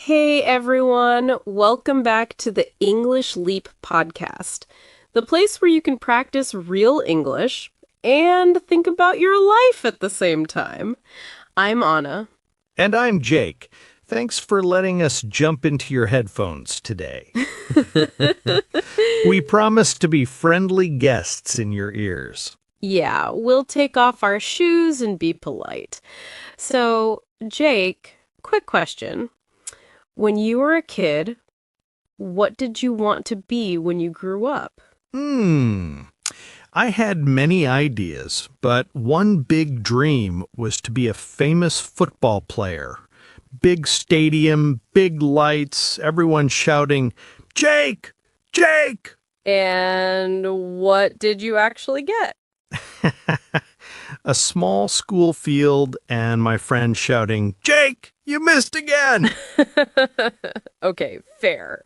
Hey everyone, welcome back to the English Leap podcast, the place where you can practice real English and think about your life at the same time. I'm Anna. And I'm Jake. Thanks for letting us jump into your headphones today. We promise to be friendly guests in your ears. Yeah, we'll take off our shoes and be polite. So, Jake, quick question. When you were a kid, what did you want to be when you grew up? I had many ideas, but one big dream was to be a famous football player. Big stadium, big lights, everyone shouting, "Jake! Jake!" And what did you actually get? A small school field and my friend shouting, "Jake, you missed again!" Okay, fair.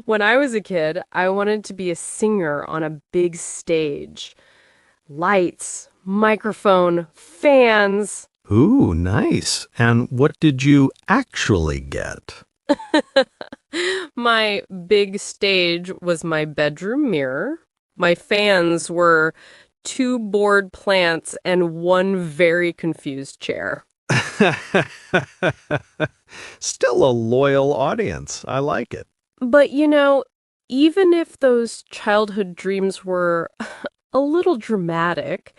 When I was a kid, I wanted to be a singer on a big stage. Lights, microphone, fans. Ooh, nice. And what did you actually get? My big stage was my bedroom mirror. My fans were two bored plants and one very confused chair. Still a loyal audience. I like it. But even if those childhood dreams were a little dramatic,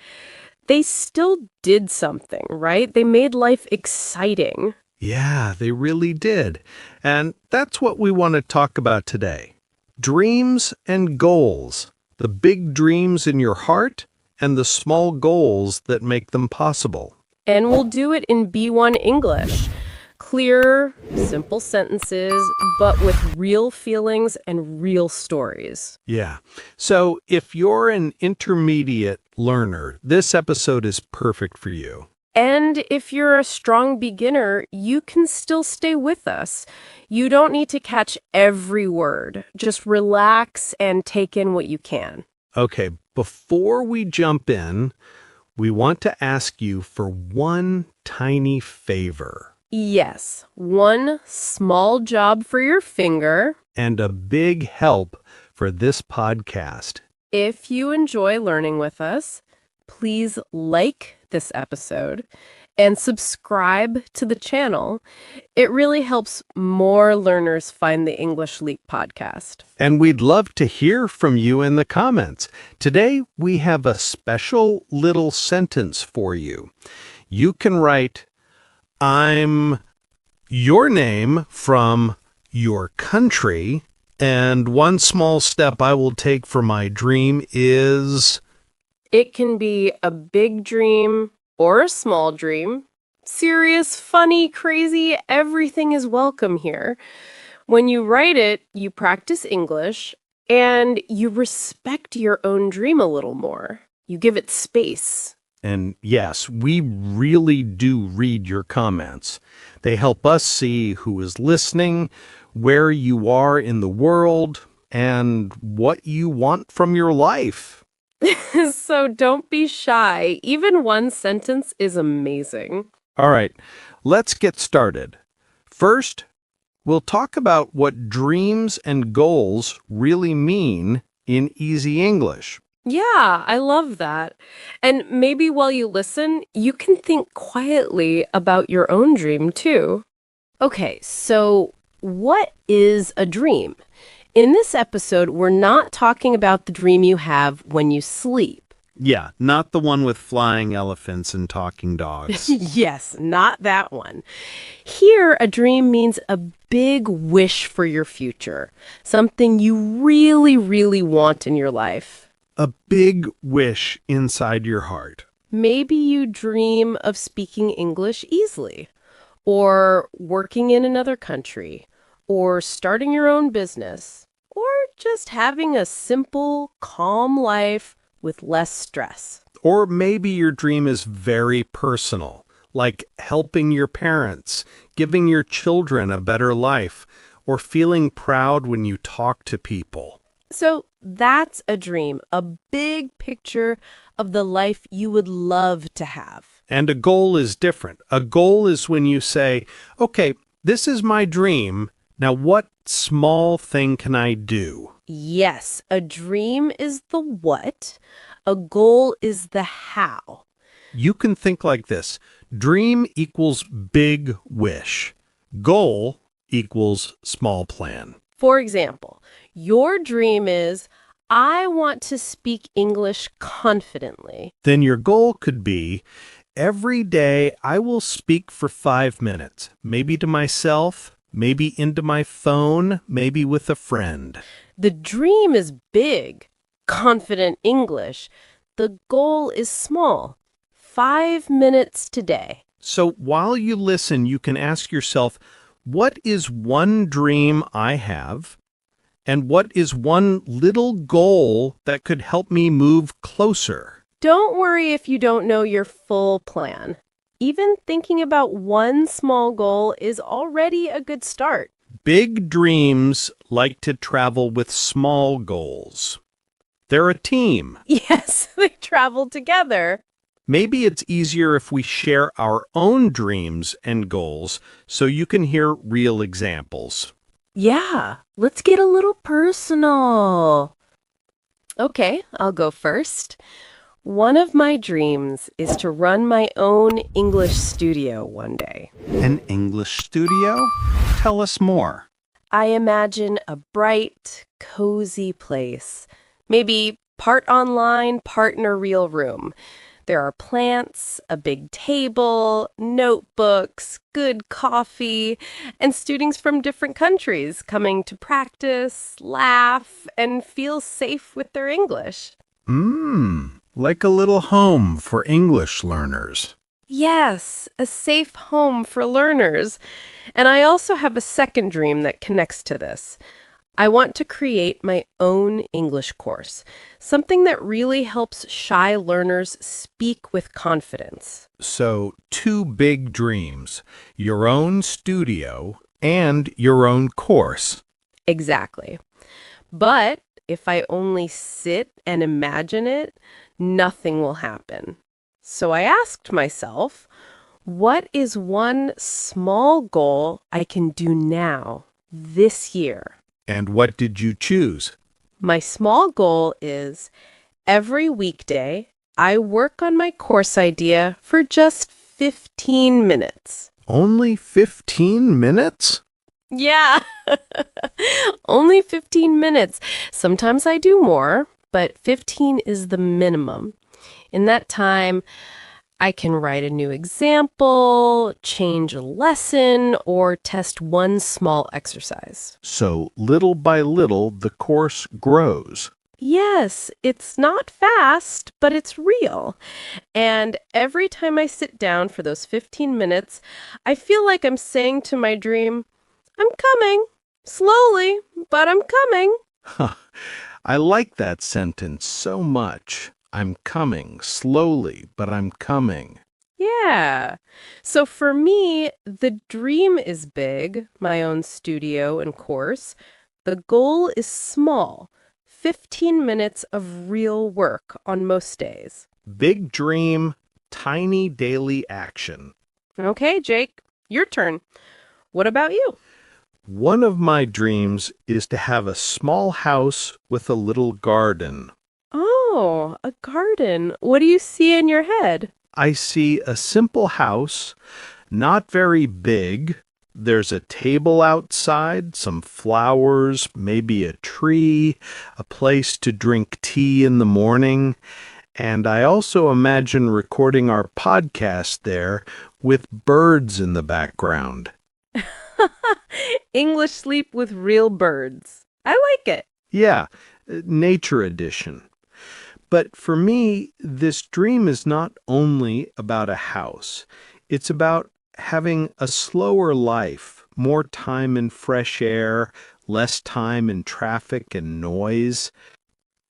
they still did something, right? They made life exciting. Yeah, they really did. And that's what we want to talk about today. Dreams and goals. The big dreams in your heart and the small goals that make them possible. And we'll do it in B1 English. Clear, simple sentences, but with real feelings and real stories. Yeah. So if you're an intermediate learner, this episode is perfect for you. And if you're a strong beginner, you can still stay with us. You don't need to catch every word. Just relax and take in what you can. Okay, before we jump in, we want to ask you for one tiny favor. Yes, one small job for your finger. And a big help for this podcast. If you enjoy learning with us, please like this episode and subscribe to the channel. It really helps more learners find the English Leap podcast. And we'd love to hear from you in the comments. Today, we have a special little sentence for you. You can write, "I'm your name from your country, and one small step I will take for my dream is..." It can be a big dream or a small dream. Serious, funny, crazy, everything is welcome here. When you write it, you practice English and you respect your own dream a little more. You give it space. And yes, we really do read your comments. They help us see who is listening, where you are in the world, and what you want from your life. So don't be shy. Even one sentence is amazing. All right, let's get started. First, we'll talk about what dreams and goals really mean in easy English. Yeah, I love that. And maybe while you listen, you can think quietly about your own dream too. Okay, so what is a dream? In this episode, we're not talking about the dream you have when you sleep. Yeah, not the one with flying elephants and talking dogs. Yes, not that one. Here, a dream means a big wish for your future, something you really, really want in your life. A big wish inside your heart. Maybe you dream of speaking English easily, or working in another country, or starting your own business, or just having a simple, calm life with less stress. Or maybe your dream is very personal, like helping your parents, giving your children a better life, or feeling proud when you talk to people. So that's a dream, a big picture of the life you would love to have. And a goal is different. A goal is when you say, okay, this is my dream, Now, what small thing can I do? Yes, a dream is the what, a goal is the how. You can think like this. Dream equals big wish. Goal equals small plan. For example, your dream is, I want to speak English confidently. Then your goal could be, every day I will speak for 5 minutes, maybe to myself, maybe into my phone, maybe with a friend. The dream is big, confident English. The goal is small, 5 minutes today. So while you listen, you can ask yourself, what is one dream I have? And what is one little goal that could help me move closer? Don't worry if you don't know your full plan. Even thinking about one small goal is already a good start. Big dreams like to travel with small goals. They're a team. Yes, they travel together. Maybe it's easier if we share our own dreams and goals so you can hear real examples. Yeah, let's get a little personal. Okay, I'll go first. One of my dreams is to run my own English studio one day. An English studio? Tell us more. I imagine a bright, cozy place. Maybe part online, part in a real room. There are plants, a big table, notebooks, good coffee, and students from different countries coming to practice, laugh, and feel safe with their English. Like a little home for English learners. Yes, a safe home for learners. And I also have a second dream that connects to this. I want to create my own English course, something that really helps shy learners speak with confidence. So, two big dreams, your own studio and your own course. Exactly. But if I only sit and imagine it, nothing will happen. So I asked myself, what is one small goal I can do now, this year? And what did you choose? My small goal is every weekday, I work on my course idea for just 15 minutes. Only 15 minutes? Yeah, only 15 minutes. Sometimes I do more, but 15 is the minimum. In that time, I can write a new example, change a lesson, or test one small exercise. So, little by little, the course grows. Yes, it's not fast, but it's real. And every time I sit down for those 15 minutes, I feel like I'm saying to my dream, I'm coming. Slowly, but I'm coming. I like that sentence so much. I'm coming, slowly, but I'm coming. Yeah. So for me, the dream is big, my own studio and course. The goal is small, 15 minutes of real work on most days. Big dream, tiny daily action. Okay, Jake, your turn. What about you? One of my dreams is to have a small house with a little garden. Oh, a garden. What do you see in your head? I see a simple house, not very big. There's a table outside, some flowers, maybe a tree, a place to drink tea in the morning. And I also imagine recording our podcast there with birds in the background. English sleep with real birds. I like it. Yeah, nature edition. But for me, this dream is not only about a house. It's about having a slower life, more time in fresh air, less time in traffic and noise.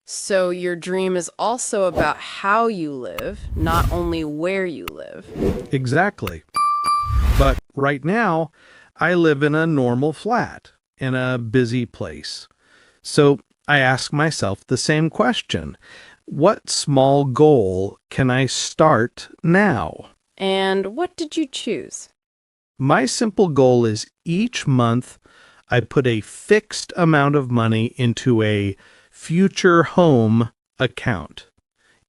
So your dream is also about how you live, not only where you live. Exactly. But right now, I live in a normal flat, in a busy place. So I ask myself the same question. What small goal can I start now? And what did you choose? My simple goal is each month I put a fixed amount of money into a future home account.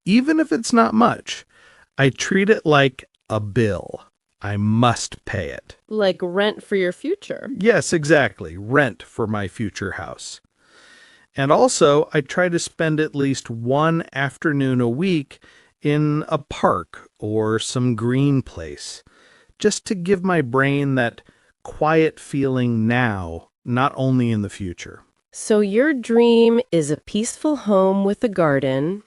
Even if it's not much, I treat it like a bill. I must pay it. Like rent for your future. Yes, exactly. Rent for my future house. And also, I try to spend at least one afternoon a week in a park or some green place, just to give my brain that quiet feeling now, not only in the future. So your dream is a peaceful home with a garden.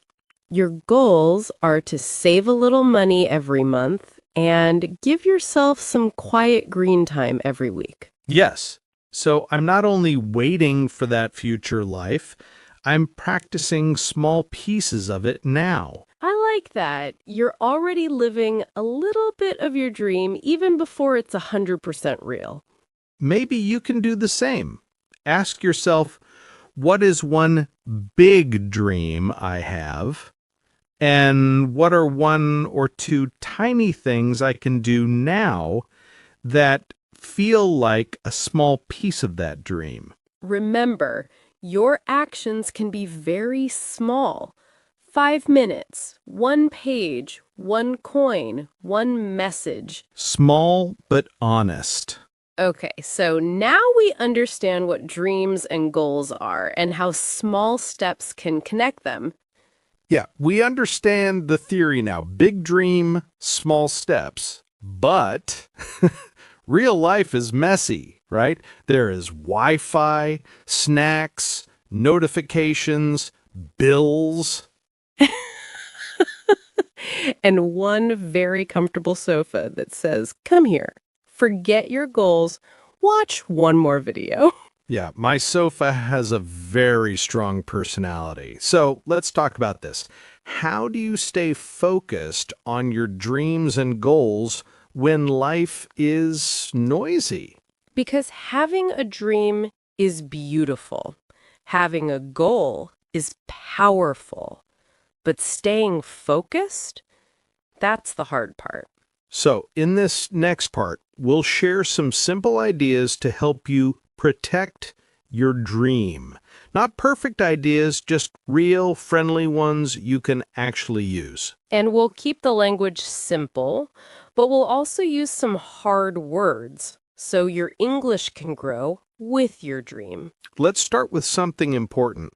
Your goals are to save a little money every month and give yourself some quiet green time every week. Yes. So I'm not only waiting for that future life, I'm practicing small pieces of it now. I like that. You're already living a little bit of your dream even before it's 100% real. Maybe you can do the same. Ask yourself, what is one big dream I have? And what are one or two tiny things I can do now that feel like a small piece of that dream? Remember, your actions can be very small. 5 minutes, one page, one coin, one message. Small but honest. Okay, so now we understand what dreams and goals are and how small steps can connect them. Yeah, we understand the theory now. Big dream, small steps. But real life is messy, right? There is Wi-Fi, snacks, notifications, bills. And one very comfortable sofa that says, "Come here, forget your goals, watch one more video." Yeah, my sofa has a very strong personality. So let's talk about this. How do you stay focused on your dreams and goals when life is noisy? Because having a dream is beautiful. Having a goal is powerful. But staying focused, that's the hard part. So in this next part, we'll share some simple ideas to help you protect your dream. Not perfect ideas, just real, friendly ones you can actually use. And we'll keep the language simple, but we'll also use some hard words so your English can grow with your dream. Let's start with something important.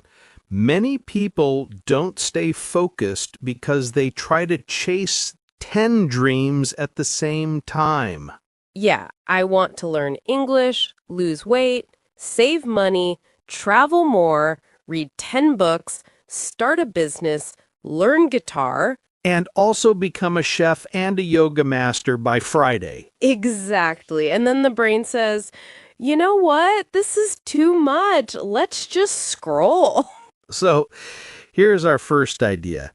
Many people don't stay focused because they try to chase 10 dreams at the same time. Yeah, I want to learn English, lose weight, save money, travel more, read 10 books, start a business, learn guitar. And also become a chef and a yoga master by Friday. Exactly. And then the brain says, you know what? This is too much. Let's just scroll. So here's our first idea.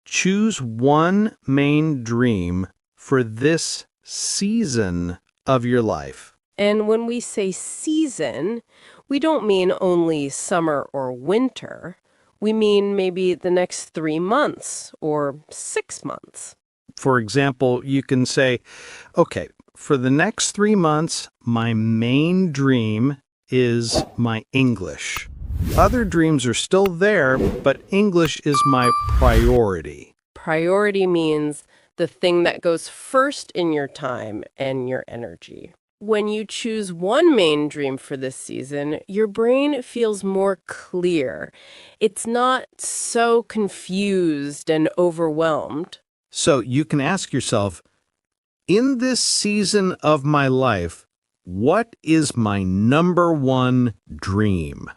Choose one main dream for this season of your life. And when we say season, we don't mean only summer or winter. We mean maybe the next 3 months or 6 months. For example, you can say, okay, for the next 3 months, my main dream is my English. Other dreams are still there, but English is my priority. Priority means the thing that goes first in your time and your energy. When you choose one main dream for this season, your brain feels more clear. It's not so confused and overwhelmed. So you can ask yourself, in this season of my life, what is my number one dream?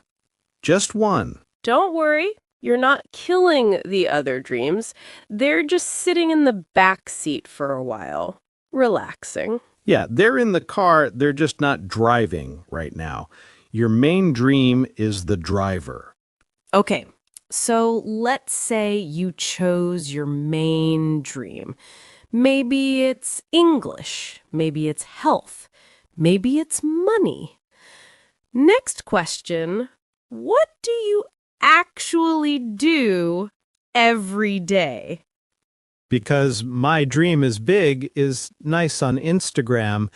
Just one. Don't worry, you're not killing the other dreams. They're just sitting in the back seat for a while, relaxing. Yeah, they're in the car, they're just not driving right now. Your main dream is the driver. Okay, so let's say you chose your main dream. Maybe it's English, maybe it's health, maybe it's money. Next question, what do you actually do every day? Because my dream is big is nice on Instagram,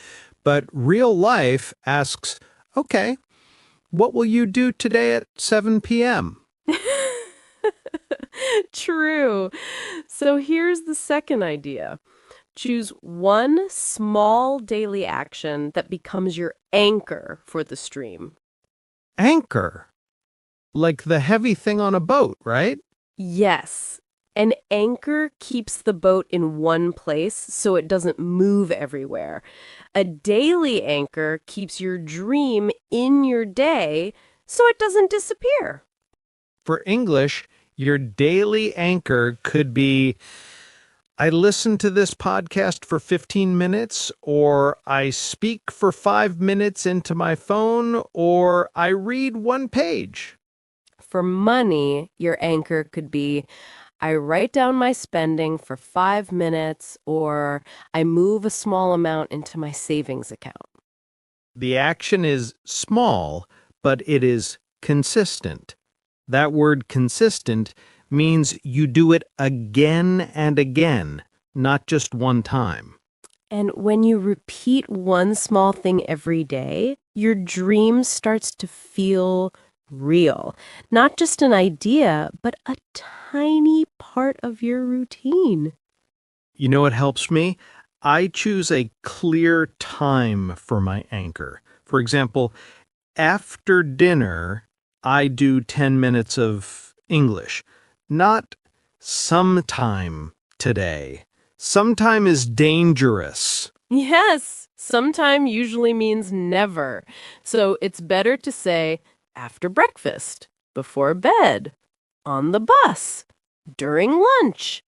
but real life asks, okay, What will you do today at 7 p.m.? True. So here's the second idea. Choose one small daily action that becomes your anchor for the stream. Anchor. Like the heavy thing on a boat, right? Yes, an anchor keeps the boat in one place so it doesn't move everywhere. A daily anchor keeps your dream in your day so it doesn't disappear. For English, your daily anchor could be I listen to this podcast for 15 minutes, or I speak for 5 minutes into my phone, or I read one page. For money, your anchor could be I write down my spending for 5 minutes or I move a small amount into my savings account. The action is small, but it is consistent. That word consistent means you do it again and again, not just one time. And when you repeat one small thing every day, your dream starts to feel real. Not just an idea, but a tiny part of your routine. You know what helps me? I choose a clear time for my anchor. For example, after dinner, I do 10 minutes of English, not sometime today. Sometime is dangerous. Yes, sometime usually means never. So it's better to say after breakfast, before bed, on the bus, during lunch.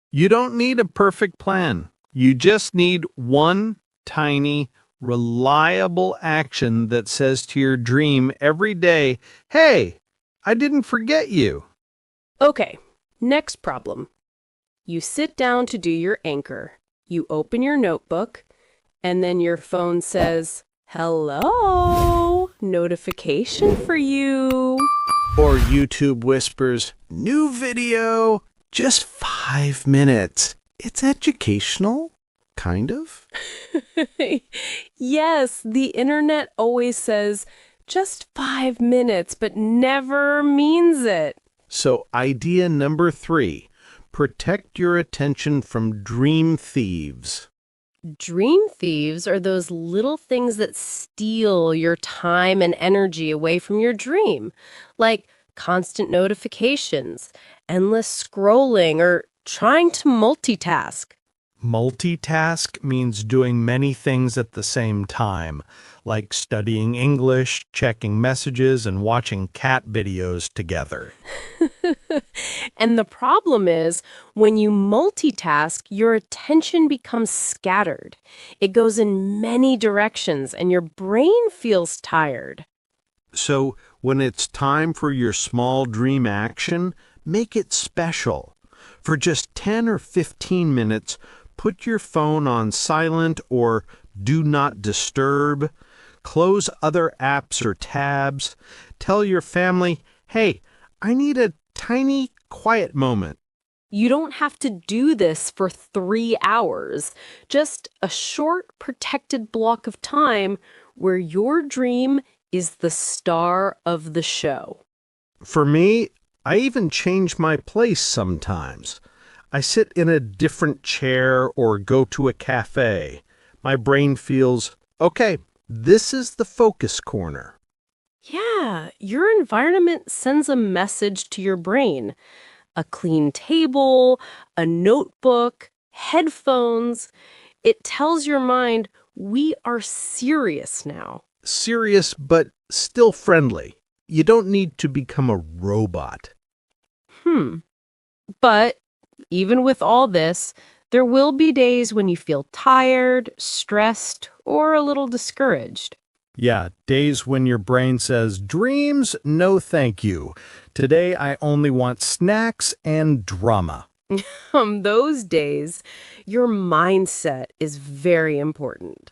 You don't need a perfect plan. You just need one tiny, reliable action that says to your dream every day, hey, I didn't forget you. Okay, next problem. You sit down to do your anchor. You open your notebook, and then your phone says, hello, notification for you. Or YouTube whispers, new video, just 5 minutes. It's educational, kind of. Yes, the internet always says just 5 minutes, but never means it. So idea number 3, protect your attention from dream thieves. Dream thieves are those little things that steal your time and energy away from your dream, like constant notifications, endless scrolling, or trying to multitask. Multitask means doing many things at the same time, like studying English, checking messages, and watching cat videos together. And the problem is, when you multitask, your attention becomes scattered. It goes in many directions, and your brain feels tired. So, when it's time for your small dream action, make it special. For just 10 or 15 minutes, put your phone on silent or do not disturb. Close other apps or tabs. Tell your family, hey, I need a tiny, quiet moment. You don't have to do this for 3 hours. Just a short, protected block of time where your dream is the star of the show. For me, I even change my place sometimes. I sit in a different chair or go to a cafe. My brain feels, okay, this is the focus corner. Yeah, your environment sends a message to your brain. A clean table, a notebook, headphones. It tells your mind, we are serious now. Serious, but still friendly. You don't need to become a robot. But even with all this, there will be days when you feel tired, stressed, or a little discouraged. Yeah, days when your brain says, dreams, no thank you. Today I only want snacks and drama. Those days, your mindset is very important.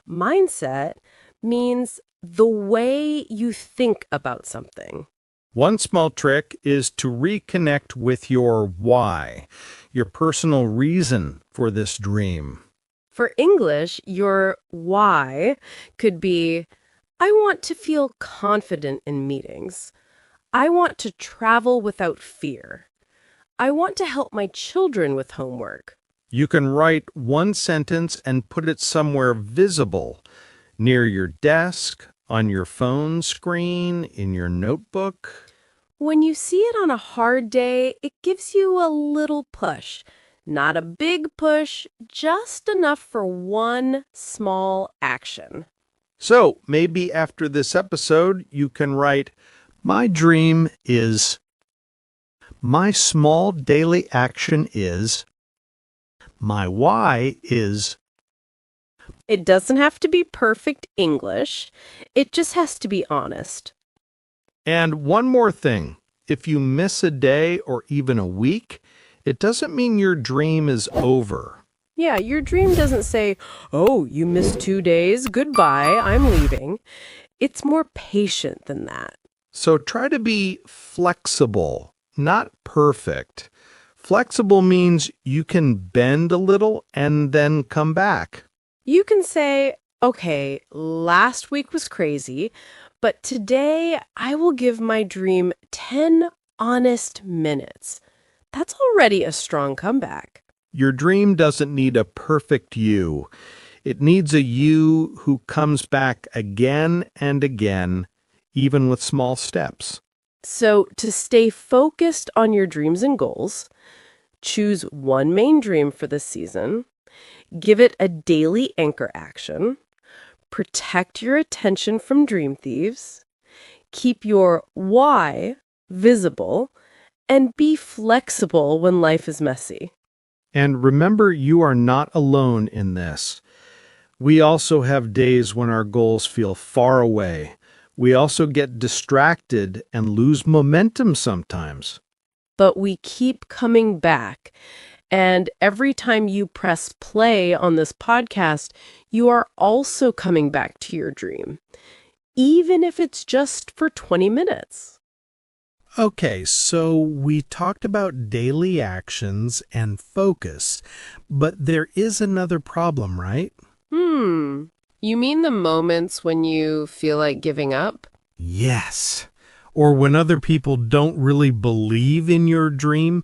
Mindset means the way you think about something. One small trick is to reconnect with your why, your personal reason for this dream. For English, your why could be I want to feel confident in meetings. I want to travel without fear. I want to help my children with homework. You can write one sentence and put it somewhere visible, near your desk, on your phone screen, in your notebook. When you see it on a hard day, it gives you a little push. Not a big push, just enough for one small action. So maybe after this episode, you can write, My dream is, my small daily action is, my why is. It doesn't have to be perfect English. It just has to be honest. And one more thing, if you miss a day or even a week, it doesn't mean your dream is over. Yeah, your dream doesn't say, oh, you missed 2 days, goodbye, I'm leaving. It's more patient than that. So try to be flexible, not perfect. Flexible means you can bend a little and then come back. You can say, okay, last week was crazy, but today I will give my dream 10 honest minutes. That's already a strong comeback. Your dream doesn't need a perfect you. It needs a you who comes back again and again, even with small steps. So, to stay focused on your dreams and goals, choose one main dream for this season, give it a daily anchor action, protect your attention from dream thieves, keep your why visible, and be flexible when life is messy. And remember, you are not alone in this. We also have days when our goals feel far away. We also get distracted and lose momentum sometimes. But we keep coming back. And every time you press play on this podcast, you are also coming back to your dream, even if it's just for 20 minutes. Okay, so we talked about daily actions and focus, but there is another problem, right? You mean the moments when you feel like giving up? Yes. Or when other people don't really believe in your dream,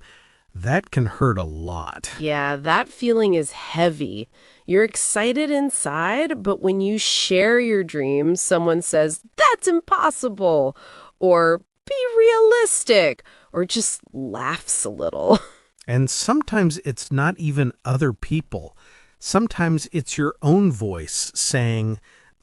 that can hurt a lot. Yeah, that feeling is heavy. You're excited inside, but when you share your dream, someone says, that's impossible, or be realistic, or just laughs a little. And sometimes it's not even other people. Sometimes it's your own voice saying,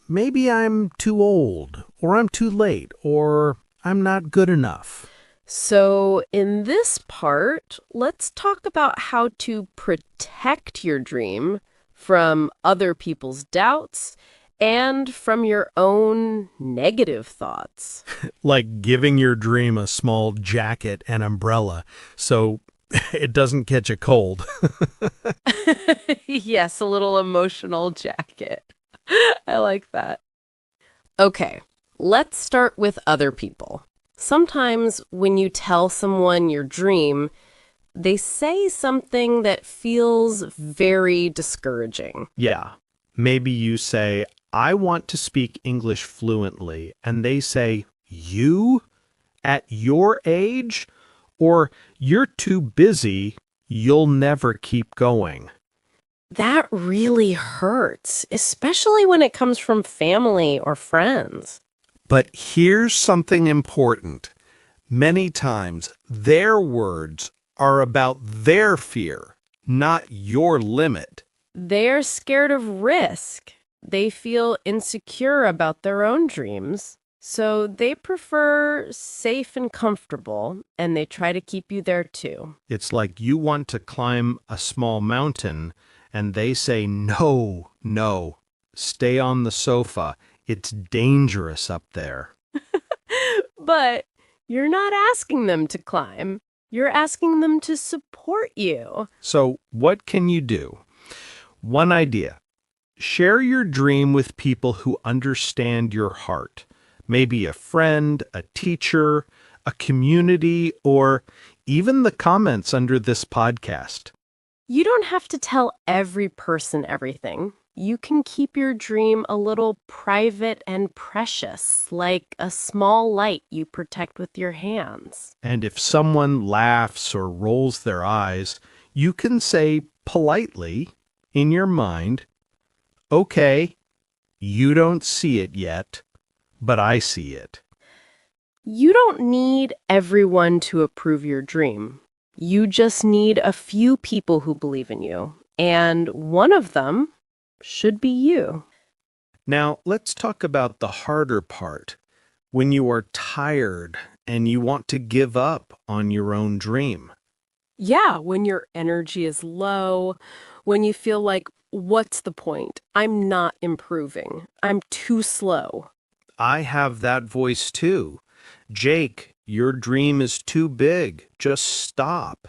maybe I'm too old, or I'm too late, or I'm not good enough. So in this part, let's talk about how to protect your dream from other people's doubts and from your own negative thoughts. Like giving your dream a small jacket and umbrella so it doesn't catch a cold. Yes, a little emotional jacket. I like that. Okay, let's start with other people. Sometimes when you tell someone your dream, they say something that feels very discouraging. Yeah. Maybe you say, I want to speak English fluently. And they say, you? At your age? Or you're too busy, you'll never keep going. That really hurts, especially when it comes from family or friends. But here's something important. Many times, their words are about their fear, not your limit. They're scared of risk. They feel insecure about their own dreams. So they prefer safe and comfortable, and they try to keep you there too. It's like you want to climb a small mountain, and they say, no, no, stay on the sofa. It's dangerous up there. But you're not asking them to climb. You're asking them to support you. So what can you do? One idea. Share your dream with people who understand your heart. Maybe a friend, a teacher, a community, or even the comments under this podcast. You don't have to tell every person everything. You can keep your dream a little private and precious, like a small light you protect with your hands. And if someone laughs or rolls their eyes, you can say politely in your mind, okay, you don't see it yet, but I see it. You don't need everyone to approve your dream. You just need a few people who believe in you, and one of them should be you. Now, let's talk about the harder part. When you are tired and you want to give up on your own dream. Yeah, when your energy is low, when you feel like, what's the point? I'm not improving. I'm too slow. I have that voice too. Jake, your dream is too big. Just stop.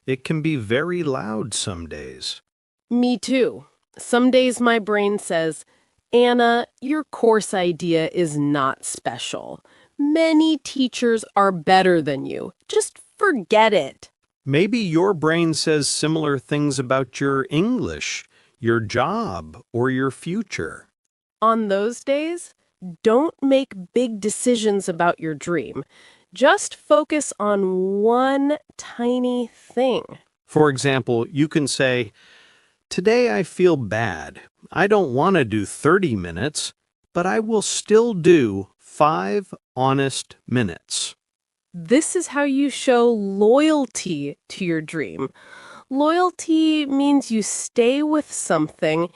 It can be very loud some days. Me too. Some days my brain says, Anna, your course idea is not special. Many teachers are better than you. Just forget it. Maybe your brain says similar things about your English, your job, or your future. On those days, don't make big decisions about your dream. Just focus on one tiny thing. For example, you can say, today I feel bad. I don't want to do 30 minutes, but I will still do 5 honest minutes. This is how you show loyalty to your dream. Loyalty means you stay with something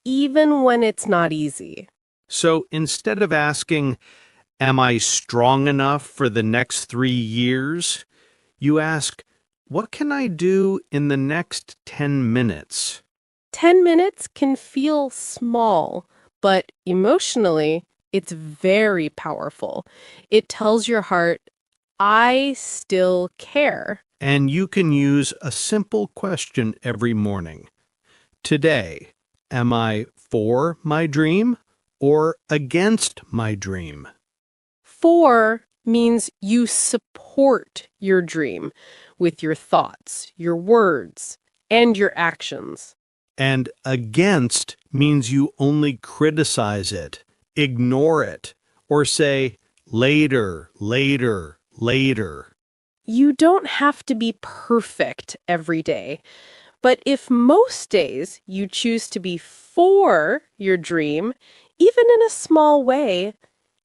even when it's not easy. So instead of asking, am I strong enough for the next 3 years? You ask, what can I do in the next 10 minutes? 10 minutes can feel small, but emotionally, it's very powerful. It tells your heart, I still care. And you can use a simple question every morning. Today, am I for my dream or against my dream? 4 means you support your dream with your thoughts, your words, and your actions. And against means you only criticize it, ignore it, or say, later, later, later. You don't have to be perfect every day, but if most days you choose to be for your dream, even in a small way,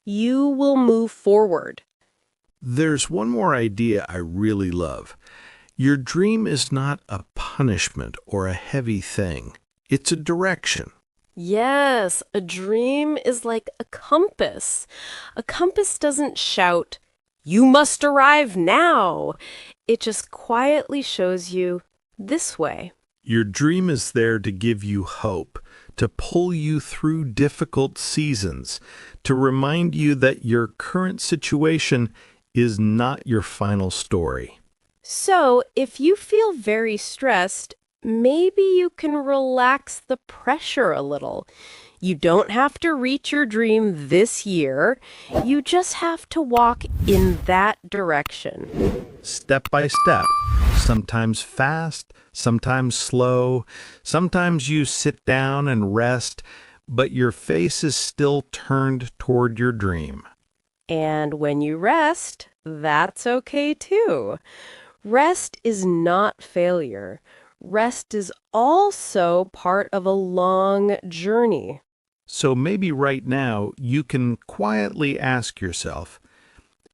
you will move forward. There's one more idea I really love. Your dream is not a punishment or a heavy thing. It's a direction. Yes, a dream is like a compass. A compass doesn't shout, you must arrive now. It just quietly shows you this way. Your dream is there to give you hope, to pull you through difficult seasons, to remind you that your current situation is not your final story. So, if you feel very stressed, maybe you can relax the pressure a little. You don't have to reach your dream this year. You just have to walk in that direction. Step by step, sometimes fast, sometimes slow, sometimes you sit down and rest, but your face is still turned toward your dream. And when you rest, that's okay too. Rest is not failure. Rest is also part of a long journey. So maybe right now you can quietly ask yourself,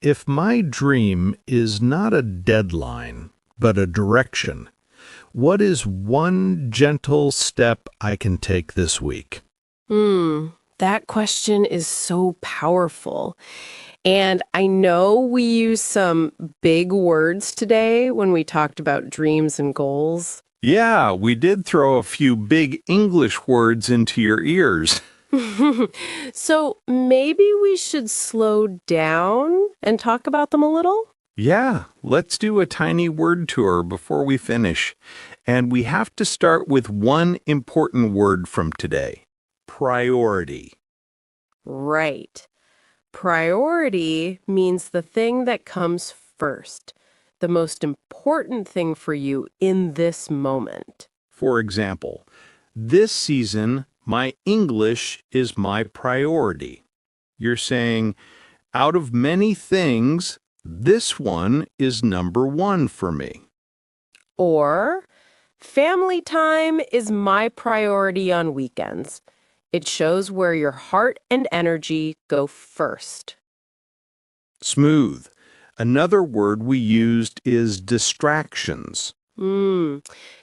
if my dream is not a deadline, but a direction, what is one gentle step I can take this week? That question is so powerful. And I know we used some big words today when we talked about dreams and goals. Yeah, we did throw a few big English words into your ears. So maybe we should slow down and talk about them a little? Yeah, let's do a tiny word tour before we finish. And we have to start with one important word from today. Priority. Right. Priority means the thing that comes first, the most important thing for you in this moment. For example, this season, My English is my priority. You're saying, out of many things, this one is number one for me. Or, family time is my priority on weekends. It shows where your heart and energy go first. Smooth. Another word we used is distractions.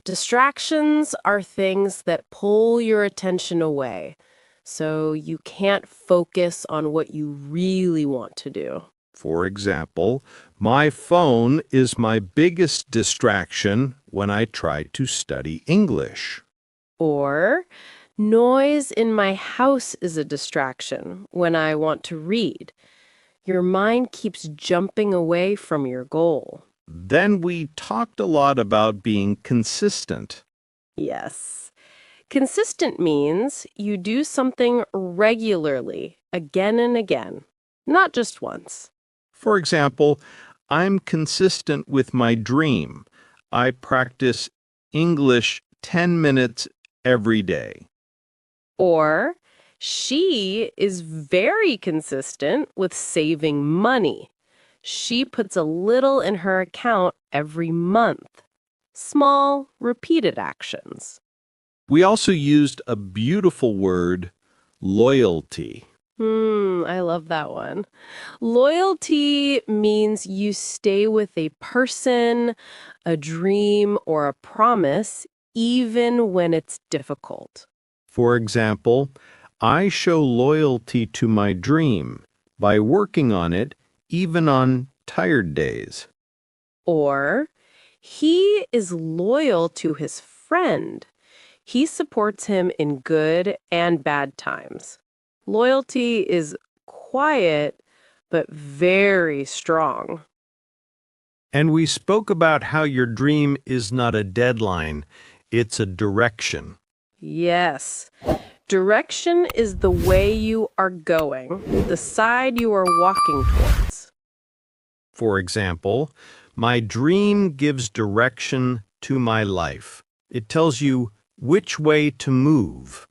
Distractions are things that pull your attention away, so you can't focus on what you really want to do. For example, my phone is my biggest distraction when I try to study English. Or, noise in my house is a distraction when I want to read. Your mind keeps jumping away from your goal. Then we talked a lot about being consistent. Yes. Consistent means you do something regularly, again and again, not just once. For example, I'm consistent with my dream. I practice English 10 minutes every day. Or, she is very consistent with saving money. She puts a little in her account every month. Small, repeated actions. We also used a beautiful word, loyalty. I love that one. Loyalty means you stay with a person, a dream, or a promise, even when it's difficult. For example, I show loyalty to my dream by working on it even on tired days. Or, he is loyal to his friend. He supports him in good and bad times. Loyalty is quiet, but very strong. And we spoke about how your dream is not a deadline, it's a direction. Yes. Direction is the way you are going, the side you are walking towards. For example, my dream gives direction to my life. It tells you which way to move.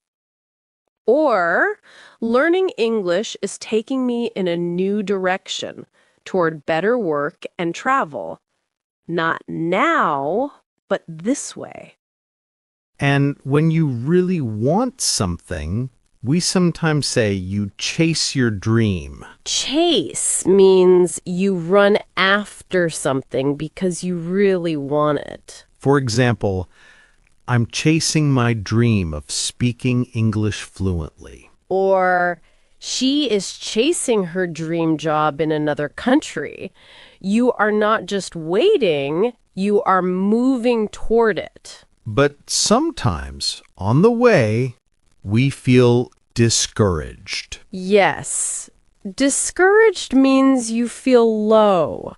Or, learning English is taking me in a new direction toward better work and travel. Not now, but this way. And when you really want something, we sometimes say you chase your dream. Chase means you run after something because you really want it. For example, I'm chasing my dream of speaking English fluently. Or, she is chasing her dream job in another country. You are not just waiting, you are moving toward it. But sometimes, on the way, we feel discouraged. Yes. Discouraged means you feel low,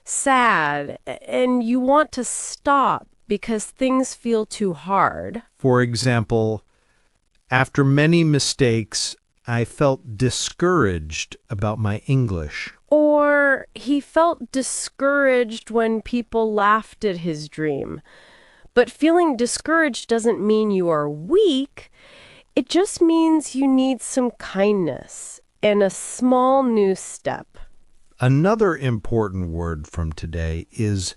sad, and you want to stop because things feel too hard. For example, after many mistakes, I felt discouraged about my English. Or he felt discouraged when people laughed at his dream. But feeling discouraged doesn't mean you are weak. It just means you need some kindness and a small new step. Another important word from today is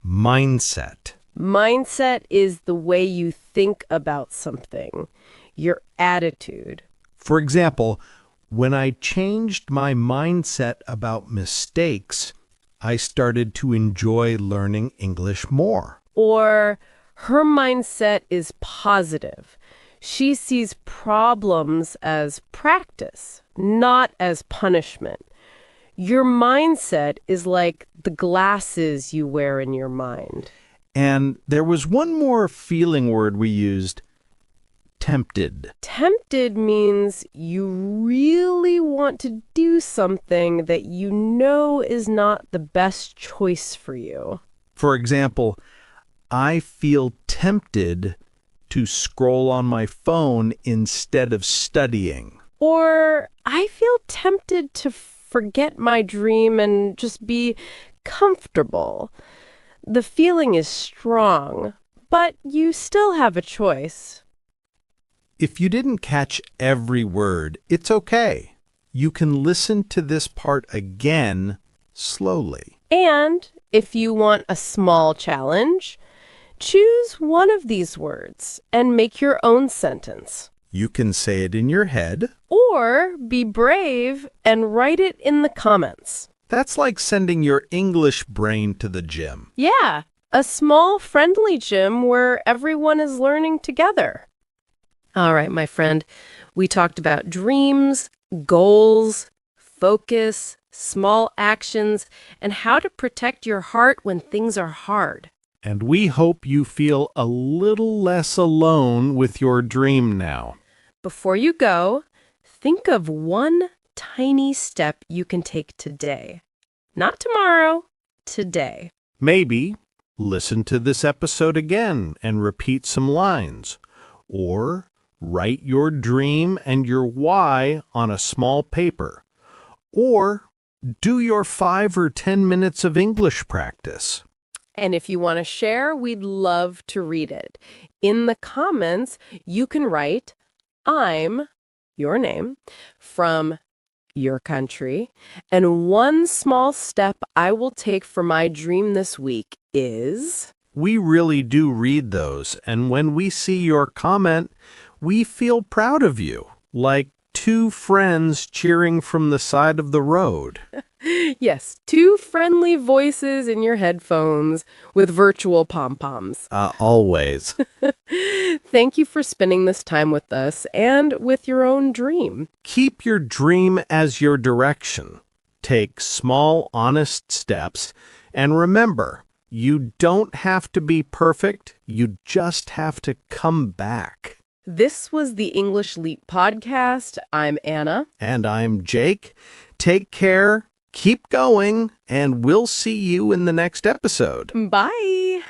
mindset. Mindset is the way you think about something, your attitude. For example, when I changed my mindset about mistakes, I started to enjoy learning English more. Or her mindset is positive. She sees problems as practice, not as punishment. Your mindset is like the glasses you wear in your mind. And there was one more feeling word we used, tempted. Tempted means you really want to do something that you know is not the best choice for you. For example, I feel tempted to scroll on my phone instead of studying. Or I feel tempted to forget my dream and just be comfortable. The feeling is strong, but you still have a choice. If you didn't catch every word, it's okay. You can listen to this part again slowly. And if you want a small challenge, choose one of these words and make your own sentence. You can say it in your head. Or be brave and write it in the comments. That's like sending your English brain to the gym. Yeah, a small, friendly gym where everyone is learning together. All right, my friend, we talked about dreams, goals, focus, small actions, and how to protect your heart when things are hard. And we hope you feel a little less alone with your dream now. Before you go, think of one tiny step you can take today. Not tomorrow, today. Maybe listen to this episode again and repeat some lines. Or write your dream and your why on a small paper. Or do your 5 or 10 minutes of English practice. And if you want to share, we'd love to read it. In the comments, you can write, I'm, your name, from your country, and one small step I will take for my dream this week is... We really do read those, and when we see your comment, we feel proud of you, like two friends cheering from the side of the road. Yes, two friendly voices in your headphones with virtual pom-poms. Always. Thank you for spending this time with us and with your own dream. Keep your dream as your direction. Take small, honest steps, and remember, you don't have to be perfect. You just have to come back. This was the English Leap podcast. I'm Anna. And I'm Jake. Take care, keep going, and we'll see you in the next episode. Bye.